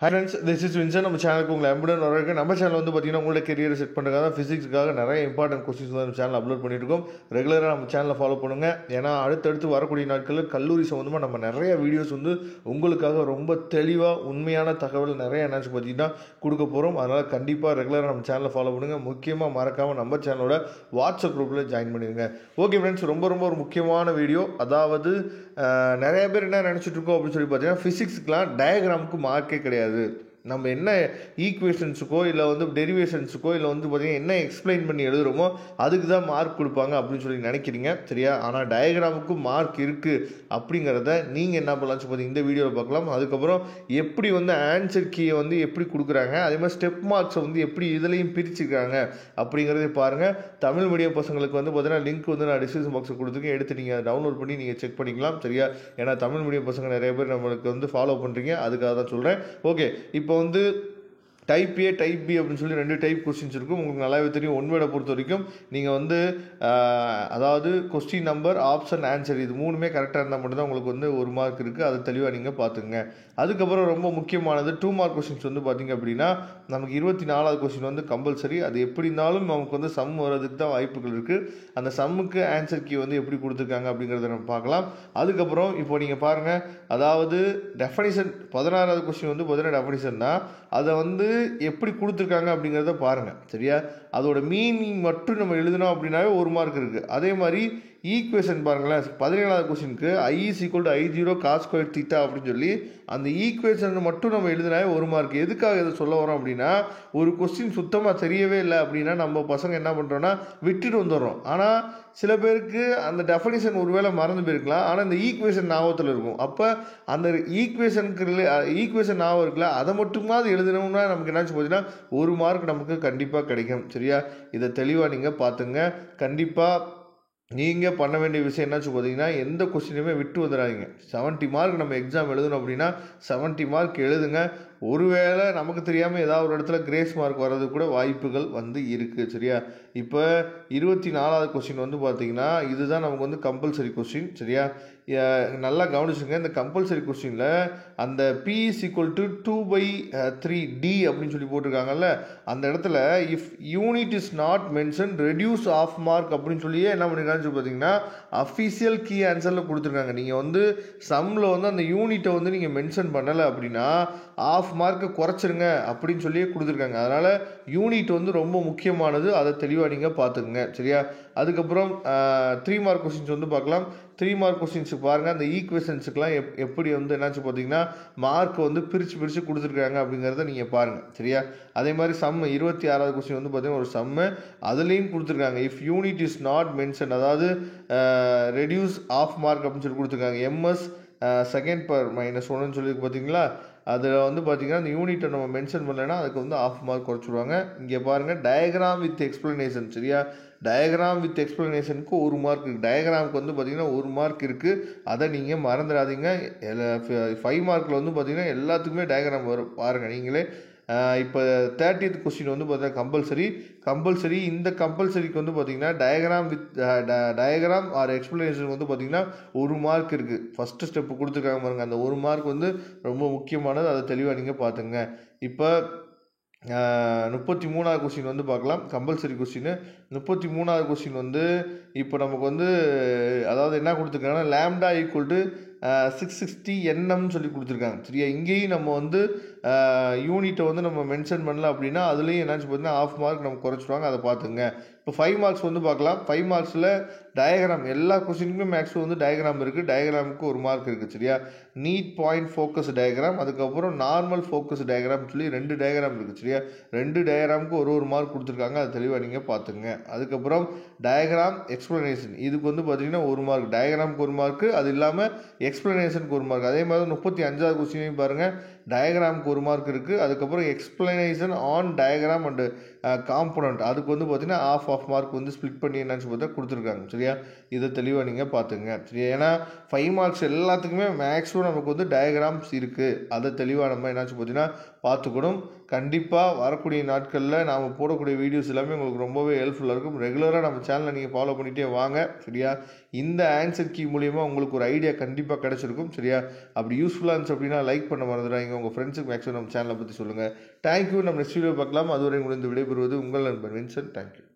Hi friends, this is Vincent. நம்ம சேனலுக்கு உங்களை அன்புடன் வரவேற்க. நம்ம சேனல் வந்து பார்த்தீங்கன்னா உங்களோட கெரியரை செட் பண்ணுறதுக்காக ஃபிசிக்ஸுக்காக நிறைய இம்பார்ட்டன்ட் கொஸ்டின்ஸ் வந்து நம்ம சேனல் அப்லோட் பண்ணிட்டு இருக்கோம். ரெகுலராக நம்ம சேனலை ஃபாலோ பண்ணுங்கள். ஏன்னா அடுத்தடுத்து வரக்கூடிய நாட்களில் கல்லூரி சம்மந்தமாக நம்ம நிறைய வீடியோஸ் வந்து உங்களுக்காக ரொம்ப தெளிவாக உண்மையான தகவல் நிறைய என்னாச்சு பார்த்தீங்கன்னா கொடுக்க போகிறோம். அதனால் கண்டிப்பாக ரெகுலராக நம்ம சேனலை ஃபாலோ பண்ணுங்கள். முக்கியமாக மறக்காமல் நம்ம சேனலோட வாட்ஸ்அப் குரூப்பில் ஜாயின் பண்ணிடுங்க. ஓகே ஃப்ரெண்ட்ஸ், ரொம்ப ஒரு முக்கியமான வீடியோ. அதாவது நிறைய பேர் என்ன நினச்சிட்டு இருக்கோம் அப்படின்னு சொல்லி பார்த்தீங்கன்னா ஃபிசிக்ஸ்க்குலாம் டயக்ராமுக்கு மார்க்கே கிடையாது. நம்ம என்ன ஈக்குவேஷன்ஸுக்கோ இல்லை வந்து டெரிவேஷன்ஸுக்கோ இல்லை வந்து பார்த்திங்கன்னா என்ன எக்ஸ்பிளைன் பண்ணி எழுதுகிறோமோ அதுக்கு தான் மார்க் கொடுப்பாங்க அப்படின்னு சொல்லி நினைக்கிறீங்க, சரியா? ஆனால் டயக்ராமுக்கும் மார்க் இருக்குது அப்படிங்கிறத நீங்கள் என்ன பண்ணலாம்னு சொல்லி இந்த வீடியோவில் பார்க்கலாம். அதுக்கப்புறம் எப்படி வந்து ஆன்சர் கீயை வந்து எப்படி கொடுக்குறாங்க, அதே மாதிரி ஸ்டெப் மார்க்ஸை வந்து எப்படி இதுலேயும் பிரிச்சுக்கிறாங்க அப்படிங்கிறதே பாருங்கள். தமிழ் மீடியம் பசங்களுக்கு வந்து பார்த்தீங்கன்னா லிங்க் வந்து நான் டிஸ்கிரிப்ஷன் பாக்ஸில் கொடுத்துருக்கேன், எடுத்து நீங்கள் டவுன்லோட் பண்ணி நீங்கள் செக் பண்ணிக்கலாம், சரியா? ஏன்னா தமிழ் மீடியம் பசங்க நிறைய பேர் நம்மளுக்கு வந்து ஃபாலோ பண்ணுறீங்க, அதுக்காக தான் சொல்கிறேன். ஓகே, இப்போ வந்து டைப் ஏ டைப் பி அப்படின்னு சொல்லி 2 டைப் கொஸ்டின்ஸ் இருக்கும். உங்களுக்கு நல்லாவே தெரியும். ஒன் வேர்டை பொறுத்த வரைக்கும் நீங்கள் வந்து அதாவது கொஸ்டின் நம்பர், ஆப்ஷன், ஆன்சர் இது 3மே கரெக்டாக இருந்தால் மட்டும்தான் உங்களுக்கு வந்து 1 மார்க் இருக்குது. அதை தெளிவாக நீங்கள் பார்த்துங்க. அதுக்கப்புறம் ரொம்ப முக்கியமானது 2 மார்க் கொஸ்டின்ஸ் வந்து பார்த்திங்க அப்படின்னா நமக்கு 24வது கொஸ்டின் வந்து கம்பல்சரி. அது எப்படி இருந்தாலும் நமக்கு வந்து சம் வர்றதுக்கு தான் வாய்ப்புகள் இருக்குது. அந்த சம்முக்கு ஆன்சர் கீ வந்து எப்படி கொடுத்துருக்காங்க அப்படிங்கிறத நம்ம பார்க்கலாம். அதுக்கப்புறம் இப்போ நீங்கள் பாருங்கள், அதாவது டெஃபனிஷன் 16வது கொஸ்டின் வந்து பார்த்தீங்கன்னா டெஃபனிஷன் தான். அதை வந்து எப்படி கொடுத்துருக்காங்க அப்படிங்கிறத பாருங்கள், சரியா? அதோட மீனிங் மட்டும் நம்ம எழுதினோம் அப்படின்னாவே 1 மார்க் இருக்குது. அதே மாதிரி ஈக்குவேஷன் பாருங்களேன், 17வது கொஸ்டினுக்கு I = I0 cos squared theta அப்படின்னு சொல்லி அந்த ஈக்குவேஷன் மட்டும் நம்ம எழுதினாவே 1 மார்க். எதுக்காக இதை சொல்ல வரோம் அப்படின்னா, ஒரு கொஸ்டின் சுத்தமாக தெரியவே இல்லை அப்படின்னா நம்ம பசங்க என்ன பண்ணுறோன்னா விட்டுட்டு வந்துடுறோம். ஆனால் சில பேருக்கு அந்த டெஃபனிஷன் ஒருவேளை மறந்து போயிருக்கலாம், ஆனால் இந்த ஈக்குவேஷன் ஞாபகத்தில் இருக்கும். அப்போ அந்த ஈக்குவேஷன் ஞாபகம் இருக்குல்ல, அதை மட்டுமாவது எழுதணும்னா நமக்கு என்னாச்சு போச்சுன்னா 1 மார்க் நமக்கு கண்டிப்பாக கிடைக்கும், சரியா? இதை தெளிவாக நீங்கள் பார்த்துங்க. கண்டிப்பாக நீங்கள் பண்ண வேண்டிய விஷயம் என்னாச்சு பார்த்தீங்கன்னா எந்த கொஸ்டினுமே விட்டு வந்துடாதீங்க. 70 மார்க் நம்ம எக்ஸாம் எழுதணும் அப்படின்னா 70 மார்க் எழுதுங்க. ஒருவேளை நமக்கு தெரியாமல் ஏதாவது ஒரு இடத்துல கிரேஸ் மார்க் வர்றது கூட வாய்ப்புகள் வந்து இருக்குது, சரியா? இப்போ 24வது கொஸ்டின் வந்து பார்த்திங்கன்னா இதுதான் நமக்கு வந்து கம்பல்சரி கொஸ்டின், சரியா? நல்லா கவனிச்சுங்க. இந்த கம்பல்சரி கொஸ்டினில் அந்த P = 2/3D அப்படின்னு சொல்லி போட்டிருக்காங்கல்ல, அந்த இடத்துல if unit is not mention reduce of mark அப்படின்னு சொல்லியே என்ன பண்ணிருக்காங்கன்னு சொல்லி பார்த்தீங்கன்னா அஃபிஷியல் கீ ஆன்சரில் கொடுத்துருக்காங்க. நீங்கள் வந்து சம்மில் வந்து அந்த யூனிட்டை வந்து நீங்கள் மென்ஷன் பண்ணலை அப்படின்னா ஆஃப் மார்க்கை குறைச்சிருங்க அப்படின்னு சொல்லியே கொடுத்துருக்காங்க. அதனால் யூனிட் வந்து ரொம்ப முக்கியமானது, அதை தெளிவாக நீங்கள் பார்த்துக்குங்க, சரியா? அதுக்கப்புறம் 3 மார்க் கொஸ்டின்ஸ் வந்து பார்க்கலாம். 3 மார்க் கொஸ்டின்ஸுக்கு பாருங்கள், அந்த ஈக்குவேஷன்ஸுக்கெலாம் எப்படி வந்து என்னாச்சு பார்த்தீங்கன்னா மார்க் வந்து பிரித்து கொடுத்துருக்காங்க அப்படிங்கிறத நீங்கள் பாருங்கள், சரியா? அதே மாதிரி சம் 26வது கொஸ்டின் வந்து பார்த்தீங்கன்னா ஒரு சம்மு அதுலேயும் கொடுத்துருக்காங்க. If unit is not mention, அதாவது ரெடியூஸ் ஆஃப் மார்க் அப்படின்னு சொல்லி கொடுத்துருக்காங்க. MS செகண்ட் பவர் -1ன்னு சொல்லி பார்த்தீங்களா, அதில் வந்து பார்த்திங்கன்னா அந்த யூனிட்டை நம்ம மென்ஷன் பண்ணலைன்னா அதுக்கு வந்து ஆஃப் மார்க் குறைச்சிடுவாங்க. இங்கே பாருங்கள் டயக்ராம் வித் எக்ஸ்ப்ளனேஷன், சரியா? டயக்ராம் வித் எக்ஸ்ப்ளனேஷனுக்கு 1 மார்க் இருக்குது. டயக்ராமுக்கு வந்து பார்த்திங்கன்னா 1 மார்க் இருக்குது, அதை நீங்கள் மறந்துடாதீங்க. 5 மார்க்கில் வந்து பார்த்திங்கன்னா எல்லாத்துக்குமே டயக்ராம் வரும், பாருங்கள் நீங்களே. இப்போ 30th கொஸ்டின் வந்து பார்த்தீங்கன்னா கம்பல்சரி. இந்த கம்பல்சரிக்கு வந்து பார்த்திங்கன்னா டயக்ராம் ஆர் எக்ஸ்ப்ளனேஷன் வந்து பார்த்திங்கன்னா 1 மார்க் இருக்குது. ஃபஸ்ட்டு ஸ்டெப்பு கொடுத்துருக்காங்க பாருங்கள், அந்த 1 மார்க் வந்து ரொம்ப முக்கியமானது, அதை தெளிவாக நீங்கள் பார்த்துங்க. இப்போ 33வது கொஸ்டின் வந்து பார்க்கலாம். கம்பல்சரி கொஸ்டின் 33வது கொஸ்டின் வந்து இப்போ நமக்கு வந்து அதாவது என்ன கொடுத்துருக்காங்கன்னா லாம்டா = 660 nm சொல்லி கொடுத்துருக்காங்க, சரியா? இங்கேயும் நம்ம வந்து யூனிட்டை வந்து நம்ம மென்ஷன் பண்ணல அப்படின்னா அதுலேயும் என்னாச்சு பார்த்தீங்கன்னா ஆஃப் மார்க் நம்ம குறைச்சிடுவாங்க, அதை பார்த்துங்க. இப்போ 5 மார்க்ஸ் வந்து பார்க்கலாம். 5 மார்க்ஸில் டயக்ராம் எல்லா கொஸ்டினுக்குமே மேக்ஸிமம் வந்து டயக்ராம் இருக்குது. டயக்ராமுக்கு 1 மார்க் இருக்குது, சரியா? நீட் பாயிண்ட் ஃபோக்கஸ் டயக்ராம், அதுக்கப்புறம் நார்மல் ஃபோக்கஸ் டயக்ராம் சொல்லி 2 டயக்ராம் இருக்குது, சரியா? 2 டயக்ராமுக்கு 1 மார்க் கொடுத்துருக்காங்க, அது தெளிவாக நீங்கள் பார்த்துங்க. அதுக்கப்புறம் டயக்ராம் எக்ஸ்ப்ளனேஷன், இதுக்கு வந்து பார்த்தீங்கன்னா 1 மார்க், டயக்ராமுக்கு 1 மார்க்கு, அது இல்லாமல் எக்ஸ்ப்ளனேஷனுக்கு 1 மார்க். அதே மாதிரி 35வது கொஸ்டினையும் பாருங்கள், டயக்ராமுக்கு 1 மார்க் இருக்குது. அதுக்கப்புறம் explanation on diagram and component, அதுக்கு வந்து பார்த்திங்கன்னா ஆஃப் மார்க் வந்து ஸ்ப்ளிட் பண்ணி என்னாச்சு பார்த்தா கொடுத்துருக்காங்க, சரியா? இதை தெளிவாக நீங்கள் பார்த்துங்க, சரியா? ஏன்னா 5 மார்க்ஸ் எல்லாத்துக்குமே மேக்ஸிமம் நமக்கு வந்து டயக்ராம்ஸ் இருக்குது, அதை தெளிவாக நம்ம என்னாச்சு பார்த்தீங்கன்னா பார்த்துக்கணும். கண்டிப்பாக வரக்கூடிய நாட்களில் நாம் போடக்கூடிய வீடியோஸ் எல்லாமே உங்களுக்கு ரொம்பவே ஹெல்ப்ஃபுல்லாக இருக்கும். ரெகுலராக நம்ம சேனலை நீங்கள் ஃபாலோ பண்ணிகிட்டே வாங்க, சரியா? இந்த ஆன்சர் கீ மூலிமா உங்களுக்கு ஒரு ஐடியா கண்டிப்பாக கிடச்சிருக்கும். சரியா? அப்படி யூஸ்ஃபுல்லாக இருந்துச்சு அப்படின்னா லைக் பண்ண மறந்துடாதீங்க. உங்கள் ஃப்ரெண்ட்ஸுக்கு மேக்ஸிமம் நம்ம சேனலை பற்றி சொல்லுங்கள். தேங்க்யூ. நம்ம நெக்ஸ்ட் வீடியோ பார்க்கலாம். அதுவரை உங்களுக்கு விடைபெறுவது உங்கள் நண்பன் வின்சென்ட். தேங்க்யூ.